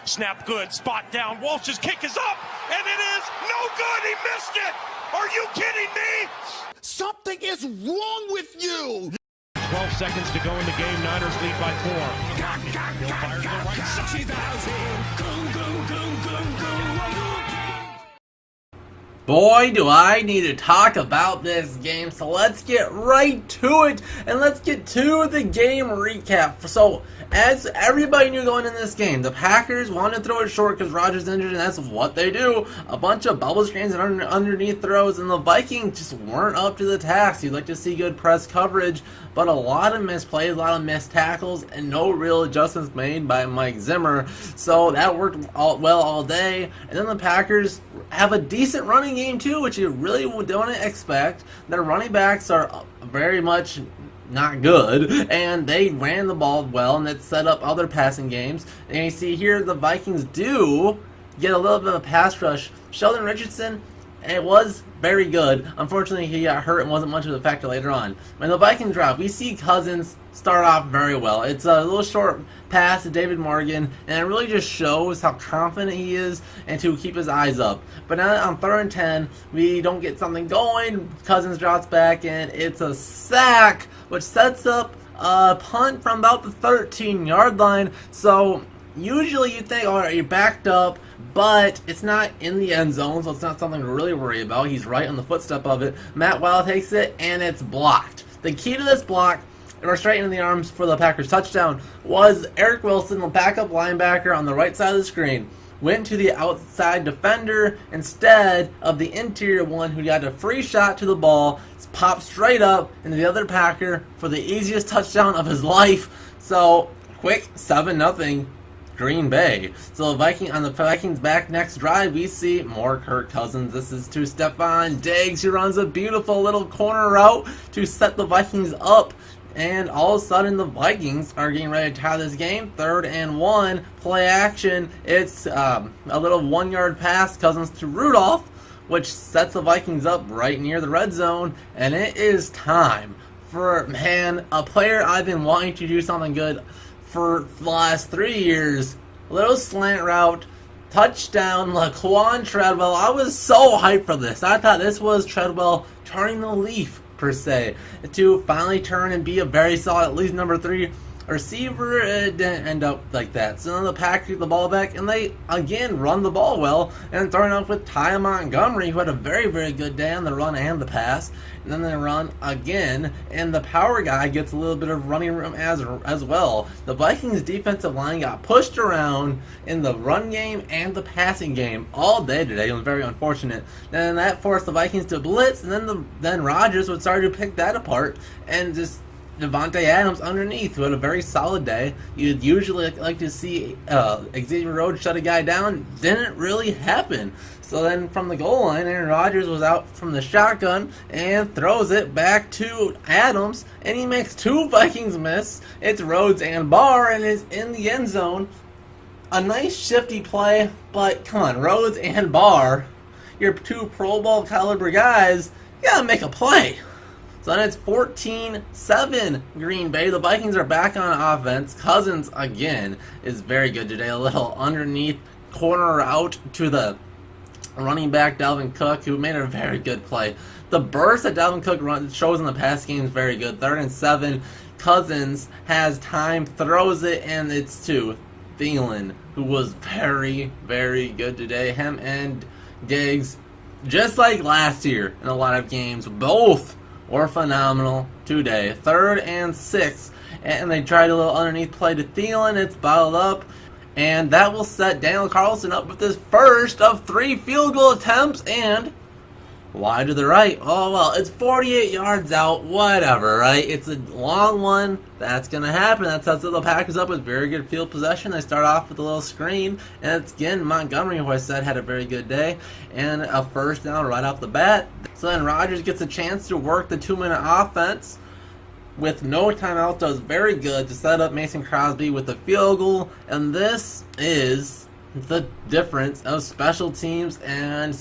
Snap good, spot down. Walsh's kick is up, and it is no good. He missed it. Are you kidding me? Something is wrong with you. 12 seconds to go in the game. Niners lead by 4. He'll fire to the right side. Boy, do I need to talk about this game, so let's get right to it, and let's get to the game recap. So, as everybody knew going in this game, the Packers wanted to throw it short because Rodgers injured, and that's what they do. A bunch of bubble screens and underneath throws, and the Vikings just weren't up to the task. You'd like to see good press coverage, but a lot of missed plays, a lot of missed tackles, and no real adjustments made by Mike Zimmer. So that worked well all day. And then the Packers have a decent running game too, which you really don't expect. Their running backs are very much not good, and they ran the ball well, and it set up other passing games. And you see here the Vikings do get a little bit of a pass rush. Sheldon Richardson, it was very good. Unfortunately, he got hurt and wasn't much of a factor later on. When the Vikings drop, we see Cousins start off very well. It's a little short pass to David Morgan, and it really just shows how confident he is and to keep his eyes up. But now on 3rd and 10, we don't get something going. Cousins drops back, and it's a sack, which sets up a punt from about the 13-yard line. So usually you think, all right, you're backed up, but it's not in the end zone, so it's not something to really worry about. He's right on the footstep of it. Matt Wild takes it, and it's blocked. The key to this block, or straight into the arms for the Packers touchdown, was Eric Wilson, the backup linebacker on the right side of the screen, went to the outside defender instead of the interior one who got a free shot to the ball, popped straight up into the other Packer for the easiest touchdown of his life. So, quick 7-0 Green Bay. So on the Vikings back next drive, we see more Kirk Cousins. This is to Stephon Diggs, who runs a beautiful little corner route to set the Vikings up. And all of a sudden, the Vikings are getting ready to tie this game. 3rd and 1, play action. It's a little 1-yard pass, Cousins to Rudolph, which sets the Vikings up right near the red zone. And it is time for, man, a player I've been wanting to do something good for the last 3 years. A little slant route, touchdown, Laquan Treadwell. I was so hyped for this. I thought this was Treadwell turning the leaf, per se, to finally turn and be a very solid, at least number 3 receiver. It didn't end up like that. So then the Packers get the ball back, and they again run the ball well, and starting off with Ty Montgomery, who had a very, very good day on the run and the pass. And then they run again, and the power guy gets a little bit of running room as well. The Vikings defensive line got pushed around in the run game and the passing game all day today. It was very unfortunate. Then that forced the Vikings to blitz, and then Rodgers would start to pick that apart, and just Devontae Adams underneath, who had a very solid day. You'd usually like to see Xavier Rhodes shut a guy down. Didn't really happen. So then from the goal line, Aaron Rodgers was out from the shotgun and throws it back to Adams, and he makes 2 Vikings miss. It's Rhodes and Barr, and is in the end zone. A nice shifty play, but come on, Rhodes and Barr, your 2 Pro Bowl caliber guys, you gotta make a play. So then it's 14-7 Green Bay. The Vikings are back on offense. Cousins, again, is very good today. A little underneath corner out to the running back, Dalvin Cook, who made a very good play. The burst that Dalvin Cook shows in the pass game is very good. 3rd and 7. Cousins has time, throws it, and it's to Thielen, who was very, very good today. Him and Diggs, just like last year in a lot of games, both were phenomenal today. 3rd and 6, and they tried a little underneath play to Thielen. It's bottled up, and that will set Daniel Carlson up with his first of 3 field goal attempts, and wide to the right. Oh, well, it's 48 yards out, whatever, right? It's a long one. That's going to happen. That sets the Packers up with very good field possession. They start off with a little screen, and it's, again, Montgomery, who I said had a very good day, and a first down right off the bat. So then Rodgers gets a chance to work the 2-minute offense with no timeout. Does very good to set up Mason Crosby with the field goal, and this is the difference of special teams and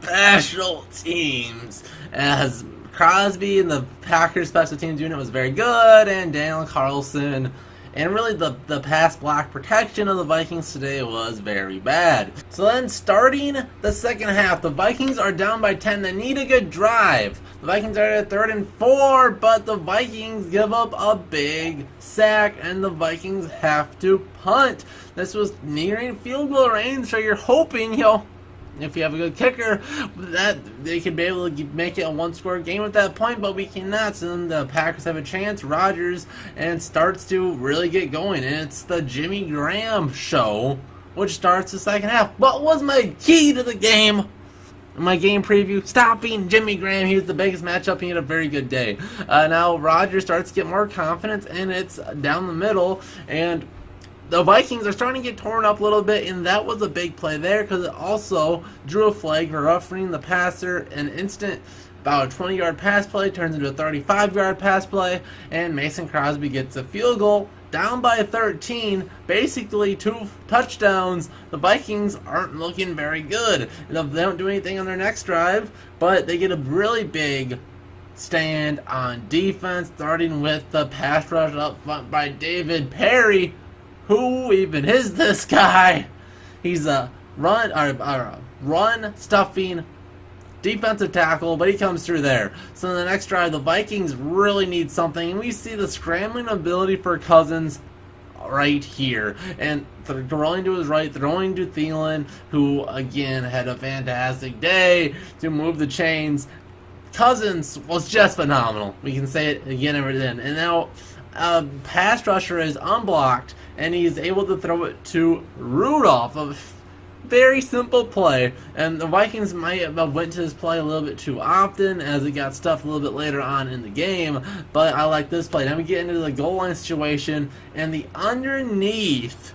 special teams, as Crosby and the Packers special teams unit was very good, and Daniel Carlson And really the pass block protection of the Vikings today was very bad. So then starting the second half, the Vikings are down by 10. They need a good drive. The Vikings are at 3rd and 4, but the Vikings give up a big sack and the Vikings have to punt. This was nearing field goal range, so you're hoping, if you have a good kicker, that they could be able to make it a one-score game at that point, but we cannot. So then the Packers have a chance. Rodgers and starts to really get going, and it's the Jimmy Graham show, which starts the second half. What was my key to the game? My game preview: stopping Jimmy Graham. He was the biggest matchup. He had a very good day. Now Rodgers starts to get more confidence, and it's down the middle, and the Vikings are starting to get torn up a little bit, and that was a big play there because it also drew a flag for roughing the passer. An instant, about a 20-yard pass play turns into a 35-yard pass play, and Mason Crosby gets a field goal, down by 13, basically 2 touchdowns. The Vikings aren't looking very good. They don't do anything on their next drive, but they get a really big stand on defense, starting with the pass rush up front by David Perry. Who even is this guy? He's a run stuffing defensive tackle, but he comes through there. So in the next drive, the Vikings really need something, and we see the scrambling ability for Cousins right here. And throwing to his right, throwing to Thielen, who again had a fantastic day to move the chains. Cousins was just phenomenal. We can say it again and again. And now pass rusher is unblocked, and he's able to throw it to Rudolph. A very simple play, and the Vikings might have went to this play a little bit too often as it got stuffed a little bit later on in the game, but I like this play. Now we get into the goal line situation, and the underneath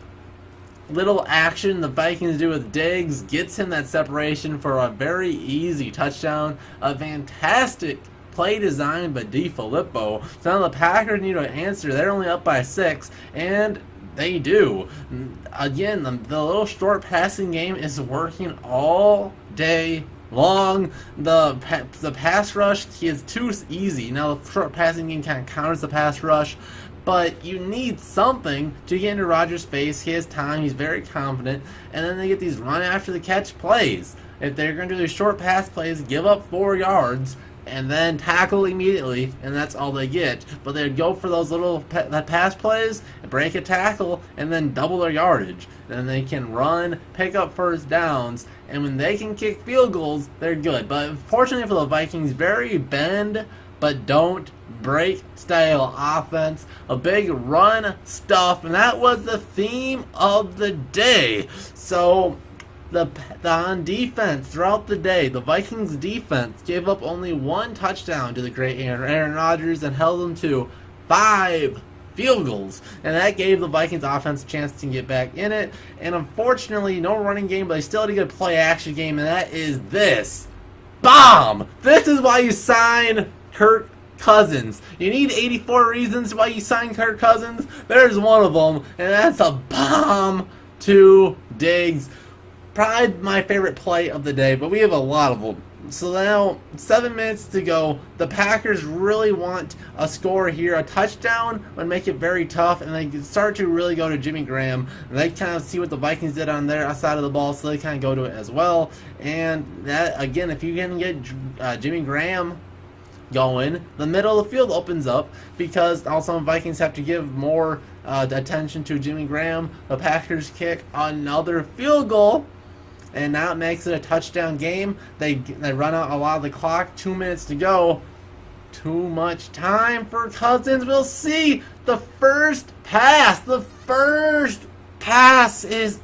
little action the Vikings do with Diggs gets him that separation for a very easy touchdown. A fantastic play design by DiFilippo. So now the Packers need to answer. They're only up by 6, and they do. Again, the little short passing game is working all day long. The pass rush is too easy. Now the short passing game kind of counters the pass rush, but you need something to get into Rodgers' face. He has time. He's very confident. And then they get these run after the catch plays. If they're going to do these short pass plays, give up 4 yards, and then tackle immediately, and that's all they get. But they'd go for those little pass plays, break a tackle, and then double their yardage. Then they can run, pick up first downs, and when they can kick field goals, they're good. But unfortunately for the Vikings, very bend but don't break style offense. A big run stuff, and that was the theme of the day. So on defense throughout the day, the Vikings defense gave up only 1 touchdown to the great Aaron Rodgers and held them to 5 field goals, and that gave the Vikings offense a chance to get back in it. And unfortunately, no running game, but they still had a good play action game, and that is this bomb. This is why you sign Kirk Cousins. You need 84 reasons why you sign Kirk Cousins. There's one of them, and that's a bomb to Diggs. Probably my favorite play of the day, but we have a lot of them. So now, 7 minutes to go. The Packers really want a score here. A touchdown would make it very tough, and they start to really go to Jimmy Graham. And they kind of see what the Vikings did on their side of the ball, so they kind of go to it as well. And that, again, if you can get Jimmy Graham going, the middle of the field opens up, because also Vikings have to give more attention to Jimmy Graham. The Packers kick another field goal, and now it makes it a touchdown game. They run out a lot of the clock. 2 minutes to go. Too much time for Cousins. We'll see. The first pass. The first pass is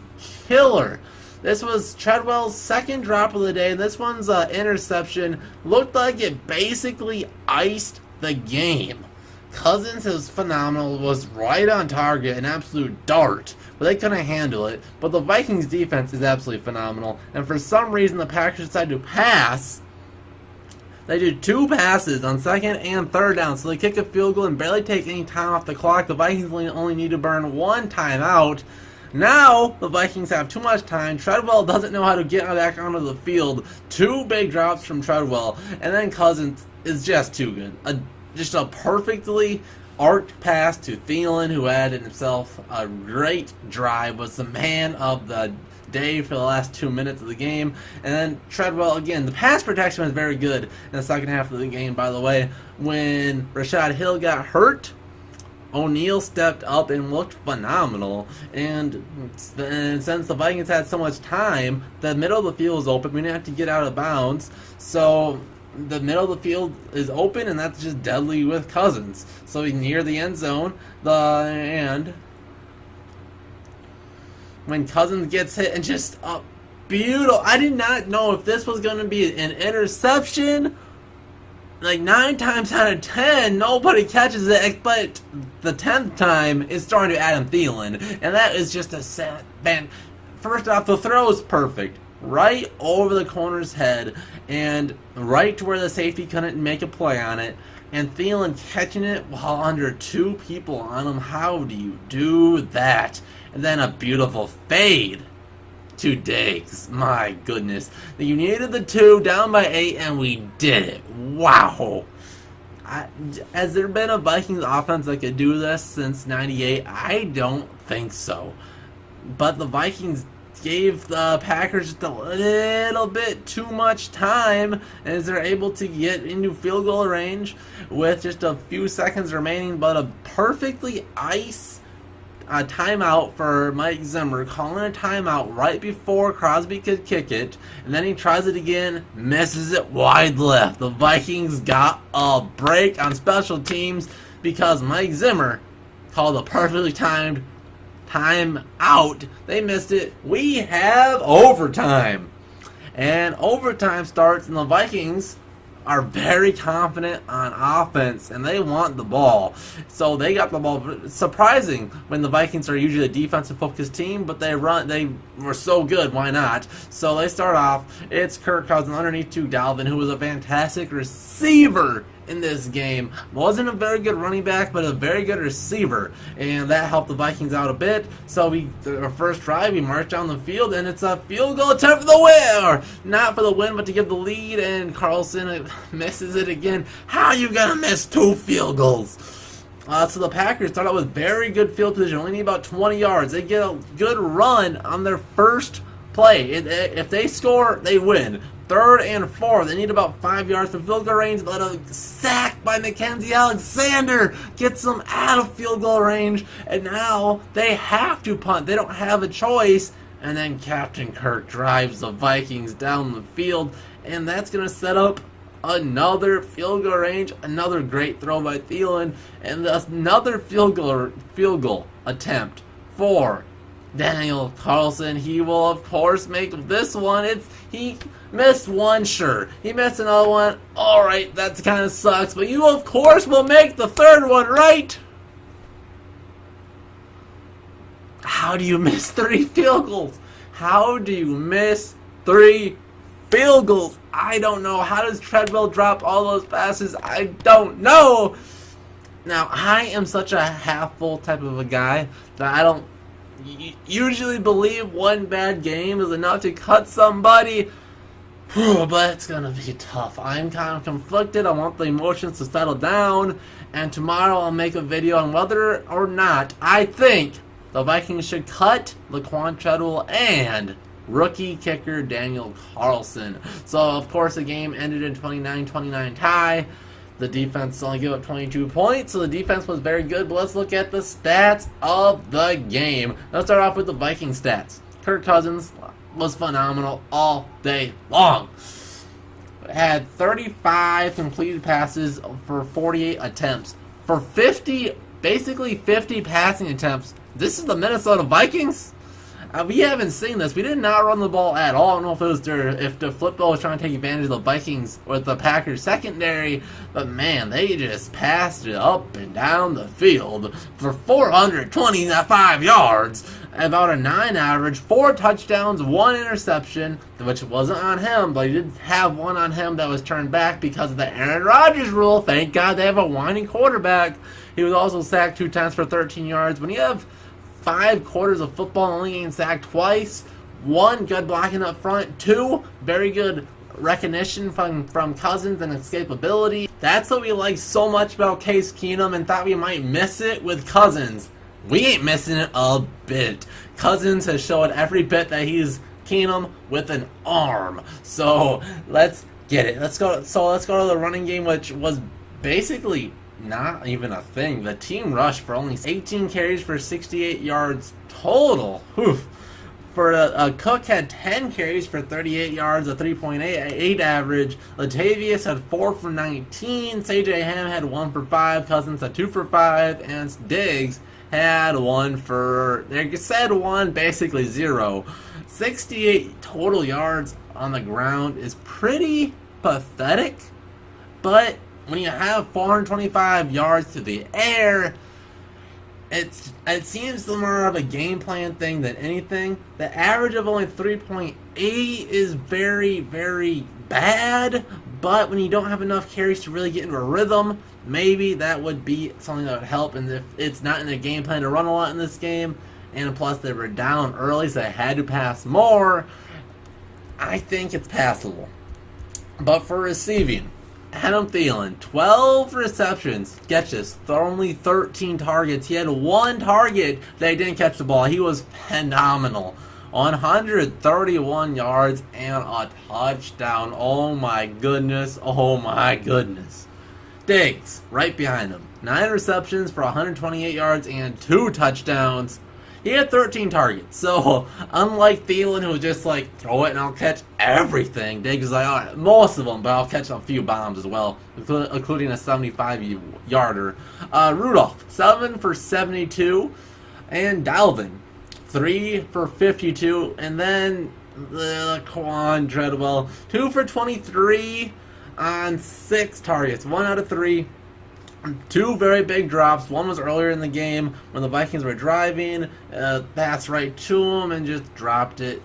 killer. This was Treadwell's second drop of the day. This one's interception. Looked like it basically iced the game. Cousins is phenomenal, was right on target, an absolute dart, but they couldn't handle it. But the Vikings defense is absolutely phenomenal, and for some reason the Packers decided to pass. They did 2 passes on 2nd and 3rd down, so they kick a field goal and barely take any time off the clock. The Vikings only need to burn 1 timeout. Now the Vikings have too much time. Treadwell doesn't know how to get back onto the field. 2 big drops from Treadwell, and then Cousins is just too good. Just a perfectly arc pass to Thielen, who added himself a great drive, was the man of the day for the last 2 minutes of the game. And then Treadwell, again, the pass protection was very good in the second half of the game, by the way. When Rashad Hill got hurt, O'Neal stepped up and looked phenomenal. And since the Vikings had so much time, the middle of the field was open. We didn't have to get out of bounds. So the middle of the field is open, and that's just deadly with Cousins. So near the end zone, and when Cousins gets hit, and just a beautiful, I did not know if this was going to be an interception. Like 9 times out of 10, nobody catches it, but the 10th time it's starting to Adam Thielen, and that is just a sad man. First off, the throw is perfect, right over the corner's head, and right to where the safety couldn't make a play on it. And Thielen catching it while under 2 people on him. How do you do that? And then a beautiful fade to Diggs. My goodness. You needed the 2, down by 8, and we did it. Wow. Has there been a Vikings offense that could do this since 98? I don't think so. But the Vikings gave the Packers just a little bit too much time, as they're able to get into field goal range with just a few seconds remaining, but a perfectly a timeout for Mike Zimmer, calling a timeout right before Crosby could kick it, and then he tries it again, misses it wide left. The Vikings got a break on special teams because Mike Zimmer called a perfectly timed timeout. They missed it. We have overtime. And overtime starts, and the Vikings are very confident on offense, and they want the ball. So they got the ball. Surprising when the Vikings are usually a defensive-focused team, but they were so good, why not? So they start off. It's Kirk Cousins underneath to Dalvin, who was a fantastic receiver in this game. Wasn't a very good running back, but a very good receiver, and that helped the Vikings out a bit. So our first drive, we march down the field, and it's a field goal attempt for the win, or not for the win, but to give the lead, and Carlson misses it again. How are you gonna miss 2 field goals? So the Packers start out with very good field position, only need about 20 yards. They get a good run on their first play. If they score, they win. 3rd and 4, they need about 5 yards from field goal range, but a sack by Mackenzie Alexander gets them out of field goal range, and now they have to punt. They don't have a choice, and then Captain Kirk drives the Vikings down the field, and that's going to set up another field goal range, another great throw by Thielen, and another field goal attempt for Daniel Carlson. He will, of course, make this one. He missed one, sure. He missed another one. Alright, that kind of sucks. But you, of course, will make the 3rd one, right? How do you miss 3 field goals? How do you miss 3 field goals? I don't know. How does Treadwell drop all those passes? I don't know. Now, I am such a half-full type of a guy that I don't usually believe one bad game is enough to cut somebody. But it's going to be tough. I'm kind of conflicted. I want the emotions to settle down. And tomorrow I'll make a video on whether or not I think the Vikings should cut Laquan Treadwell and rookie kicker Daniel Carlson. So, of course, the game ended in 29-29 tie. The defense only gave up 22 points, so the defense was very good. But let's look at the stats of the game. Let's start off with the Viking stats. Kirk Cousins was phenomenal all day long. Had 35 completed passes for 48 attempts. For 50, basically 50 passing attempts. This is the Minnesota Vikings? We haven't seen this. We did not run the ball at all. I don't know if it was if the football was trying to take advantage of the Vikings or the Packers secondary, but man, they just passed it up and down the field for 425 yards, about a 9 average, 4 touchdowns, 1 interception, which wasn't on him, but he did have one on him that was turned back because of the Aaron Rodgers rule. Thank God they have a whining quarterback. He was also sacked 2 times for 13 yards. When you have 5 quarters of football only getting sacked twice, 1 good blocking up front, 2 very good recognition from Cousins and escapability. That's what we like so much about Case Keenum and thought we might miss it with Cousins. We ain't missing it a bit. Cousins has shown every bit that he's Keenum with an arm. So let's get it. Let's go to the running game, which was basically not even a thing. The team rushed for only 18 carries for 68 yards total. Oof. For Cook had 10 carries for 38 yards, a 3.88 average. Latavius had 4 for 19. C.J. Ham had 1 for 5. Cousins had 2 for 5. And Diggs had 1 for, they said 1, basically 0. 68 total yards on the ground is pretty pathetic. But when you have 425 yards to the air, it seems more of a game plan thing than anything. The average of only 3.8 is very, very bad, but when you don't have enough carries to really get into a rhythm, maybe that would be something that would help. And if it's not in their game plan to run a lot in this game, and plus they were down early, so they had to pass more, I think it's passable. But for receiving, Adam Thielen, 12 receptions, catch this, only 13 targets. He had 1 target that he didn't catch the ball. He was phenomenal. 131 yards and a touchdown. Oh my goodness, oh my goodness. Diggs, right behind him. 9 receptions for 128 yards and 2 touchdowns. He had 13 targets, so unlike Thielen, who was just like, throw it and I'll catch everything, Diggs is like, all right, most of them, but I'll catch a few bombs as well, including a 75-yarder. Rudolph, 7 for 72, and Dalvin, 3 for 52, and then Laquan Treadwell, 2 for 23 on 6 targets, 1 out of 3. 2 very big drops. One was earlier in the game when the Vikings were driving, passed right to him and just dropped it.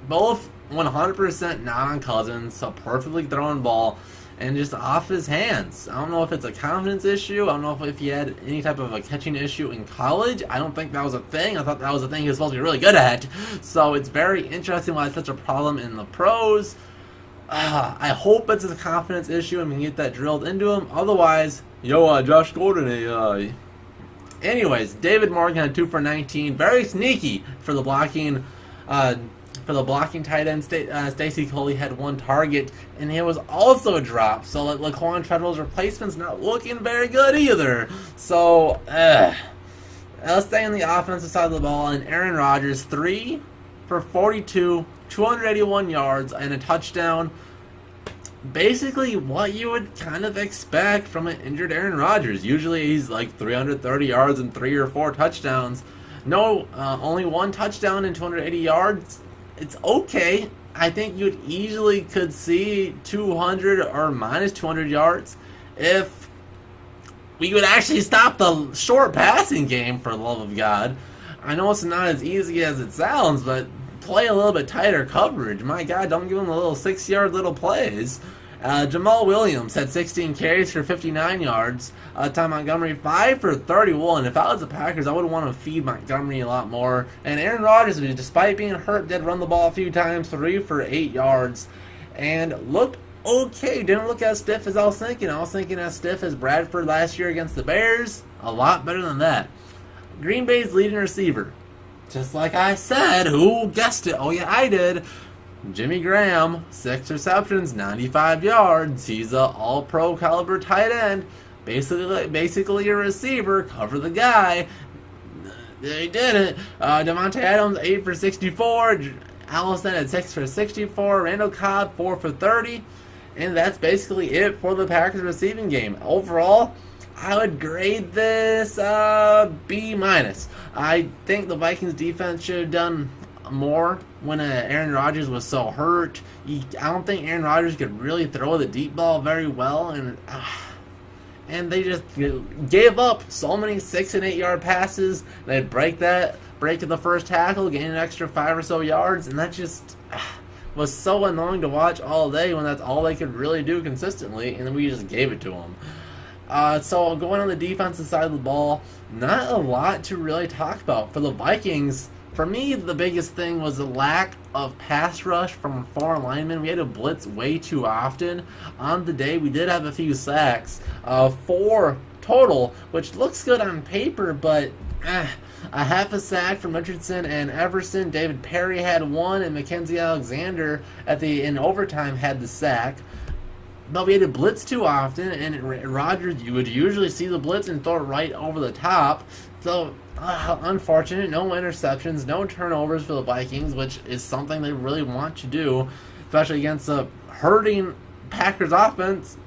Both 100% not on Cousins, so perfectly thrown ball and just off his hands. I don't know if it's a confidence issue. I don't know if he had any type of a catching issue in college. I don't think that was a thing. I thought that was a thing he was supposed to be really good at. So it's very interesting why it's such a problem in the pros. I hope it's a confidence issue and we can get that drilled into him. Otherwise, Josh Gordon, Anyways, David Morgan had 2 for 19. Very sneaky for the blocking tight end. Stacy Coley had 1 target, and he was also dropped. So Laquan Treadwell's replacement's not looking very good either. So, let's stay on the offensive side of the ball. And Aaron Rodgers, 3 for 42, 281 yards, and a touchdown. Basically what you would kind of expect from an injured Aaron Rodgers. Usually he's like 330 yards and 3 or 4 touchdowns. No, only 1 touchdown and 280 yards. It's okay. I think you easily could see 200 or minus 200 yards if we would actually stop the short passing game, for the love of God. I know it's not as easy as it sounds, but play a little bit tighter coverage. My God, don't give them the little 6-yard little plays. Jamal Williams had 16 carries for 59 yards. Ty Montgomery, 5 for 31. If I was the Packers, I would want to feed Montgomery a lot more. And Aaron Rodgers, despite being hurt, did run the ball a few times, 3 for 8 yards. And looked okay. Didn't look as stiff as I was thinking. I was thinking as stiff as Bradford last year against the Bears. A lot better than that. Green Bay's leading receiver. Just like I said, who guessed it? Oh yeah, I did. Jimmy Graham, 6 receptions, 95 yards. He's a all-pro caliber tight end. Basically a receiver. Cover the guy. They did it. Devontae Adams, 8 for 64. Allison at 6 for 64. Randall Cobb, 4 for 30. And that's basically it for the Packers receiving game. Overall, I would grade this B-. I think the Vikings defense should have done more when Aaron Rodgers was so hurt. I don't think Aaron Rodgers could really throw the deep ball very well, and they just gave up so many 6 and 8 yard passes. They'd break the first tackle, gain an extra 5 or so yards, and that just was so annoying to watch all day when that's all they could really do consistently, and then we just gave it to them. So going on the defensive side of the ball, not a lot to really talk about. For the Vikings, For me, the biggest thing was the lack of pass rush from foreign linemen. We had to blitz way too often. On the day, we did have a few sacks, 4 total, which looks good on paper, but a half a sack from Richardson and Everson. David Perry had 1, and Mackenzie Alexander in overtime had the sack. But we had to blitz too often, and Rodgers, you would usually see the blitz and throw it right over the top. So, unfortunate, no interceptions, no turnovers for the Vikings, which is something they really want to do, especially against a hurting Packers offense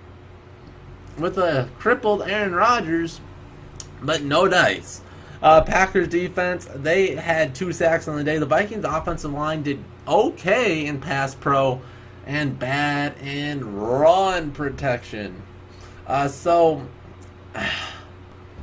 with a crippled Aaron Rodgers, but no dice. Packers defense, they had 2 sacks on the day. The Vikings offensive line did okay in pass pro and bad in run protection.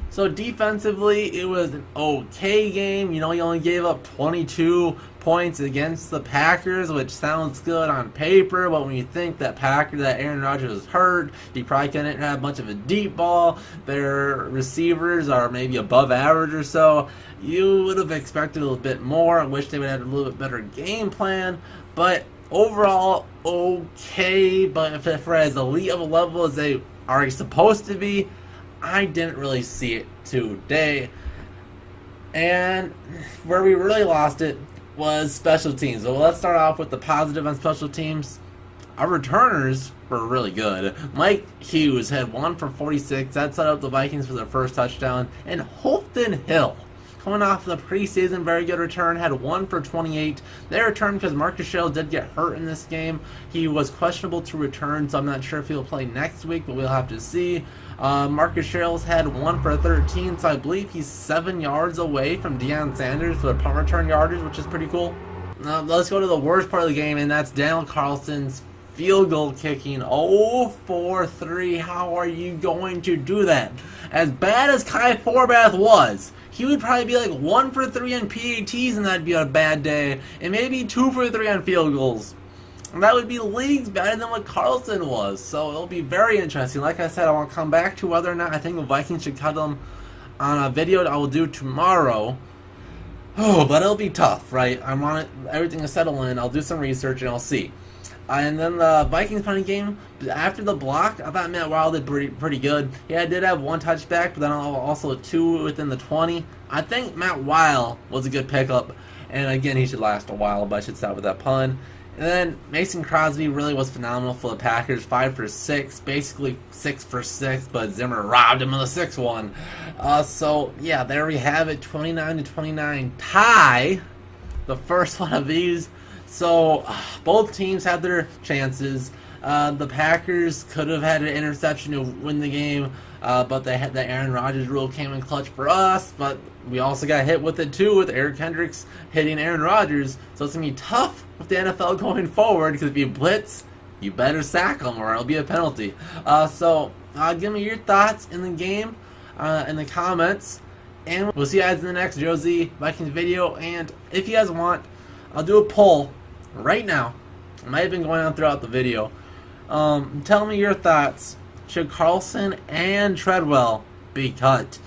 So defensively, it was an okay game. You know, you only gave up 22 points against the Packers, which sounds good on paper, but when you think that Aaron Rodgers was hurt, he probably couldn't have much of a deep ball, their receivers are maybe above average or so, you would have expected a little bit more. I wish they would have had a little bit better game plan, but overall, okay. But if for as elite of a level as they are supposed to be, I didn't really see it today. And where we really lost it was special teams. So let's start off with the positive on special teams. Our returners were really good. Mike Hughes had 1 for 46. That set up the Vikings for their first touchdown. And Holton Hill, coming off the preseason, very good return, had 1 for 28. They returned because Marcus Shell did get hurt in this game. He was questionable to return, so I'm not sure if he'll play next week, but we'll have to see. Marcus Sherrill's had 1 for 13, so I believe he's 7 yards away from Deion Sanders for the punt return yardage, which is pretty cool. Now, let's go to the worst part of the game, and that's Daniel Carlson's field goal kicking. 0 for 3. How are you going to do that? As bad as Kai Forbath was, he would probably be like 1 for 3 on PATs, and that'd be a bad day, and maybe 2 for 3 on field goals. And that would be leagues better than what Carlson was. So it'll be very interesting. Like I said, I want to come back to whether or not I think the Vikings should cut them on a video that I will do tomorrow. Oh, but it'll be tough, right? I want everything to settle in. I'll do some research and I'll see. And then the Vikings punting game, after the block, I thought Matt Wild did pretty good. Yeah, I did have 1 touchback, but then also 2 within the 20. I think Matt Wild was a good pickup. And again, he should last a while, but I should stop with that pun. And then Mason Crosby really was phenomenal for the Packers. 5 for 6, basically 6 for 6, but Zimmer robbed him of the 6th one. So yeah, there we have it, 29-29 tie. The first one of these. So both teams had their chances. The Packers could have had an interception to win the game, but they had the Aaron Rodgers rule came in clutch for us. But we also got hit with it too, with Eric Hendricks hitting Aaron Rodgers. So it's gonna be tough with the NFL going forward, because if you blitz, you better sack them or it'll be a penalty. So give me your thoughts in the game in the comments, and we'll see you guys in the next Josie Vikings video. And if you guys want, I'll do a poll right now. It might have been going on throughout the video. Tell me your thoughts. Should Carlson and Treadwell be cut?